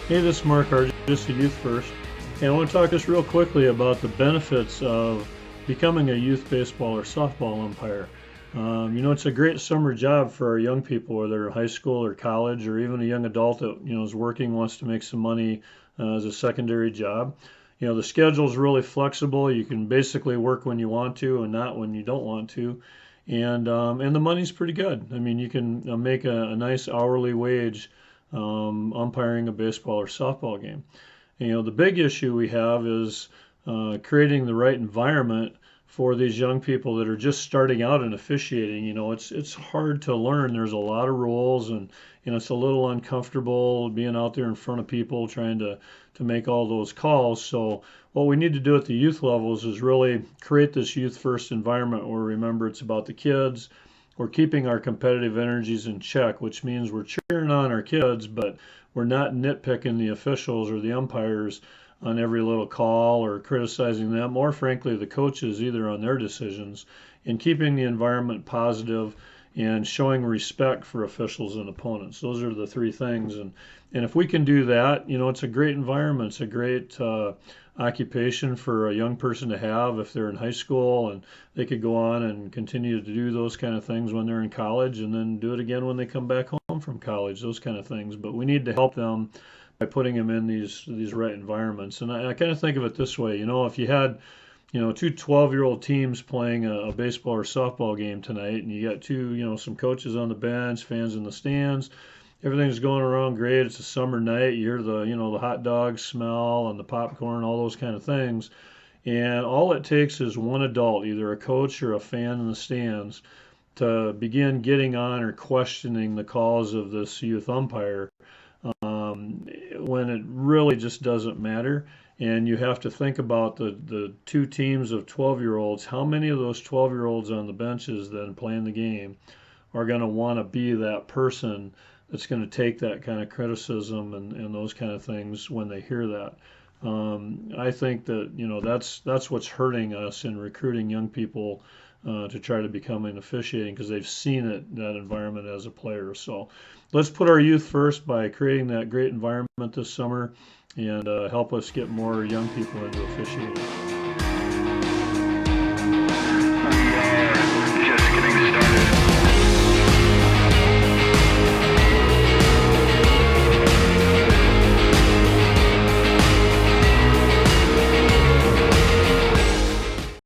Hey, this is Mark Argis, a Youth First, and I want to talk just real quickly about the benefits of becoming a youth baseball or softball umpire. It's a great summer job for our young people, whether they're high school or college, or even a young adult that is working, wants to make some money as a secondary job. The schedule is really flexible. You can basically work when you want to and not when you don't want to, and the money's pretty good. I mean, you can make a nice hourly wage umpiring a baseball or softball game. The big issue we have is creating the right environment for these young people that are just starting out in officiating. It's hard to learn. There's a lot of rules, and it's a little uncomfortable being out there in front of people trying to make all those calls. So what we need to do at the youth levels is really create this youth first environment where, remember, it's about the kids. We're keeping our competitive energies in check, which means we're cheering on our kids, but we're not nitpicking the officials or the umpires on every little call or criticizing them, or frankly, the coaches either on their decisions, and keeping the environment positive and showing respect for officials and opponents. Those are the three things. And if we can do that, it's a great environment. It's a great occupation for a young person to have if they're in high school, and they could go on and continue to do those kind of things when they're in college and then do it again when they come back home from college, those kind of things. But we need to help them by putting them in these right environments. And I kind of think of it this way, if you had two 12-year-old teams playing a baseball or softball game tonight, and you got two, some coaches on the bench, fans in the stands, everything's going around great. It's a summer night. You hear the hot dog smell and the popcorn, all those kind of things. And all it takes is one adult, either a coach or a fan in the stands, to begin getting on or questioning the calls of this youth umpire, when it really just doesn't matter. And you have to think about the two teams of 12-year-olds. How many of those 12-year-olds on the benches then playing the game are going to want to be that person that's going to take that kind of criticism and those kind of things when they hear that? I think that that's what's hurting us in recruiting young people to try to become an officiating, because they've seen that environment as a player. So let's put our youth first by creating that great environment this summer, and help us get more young people into officiating.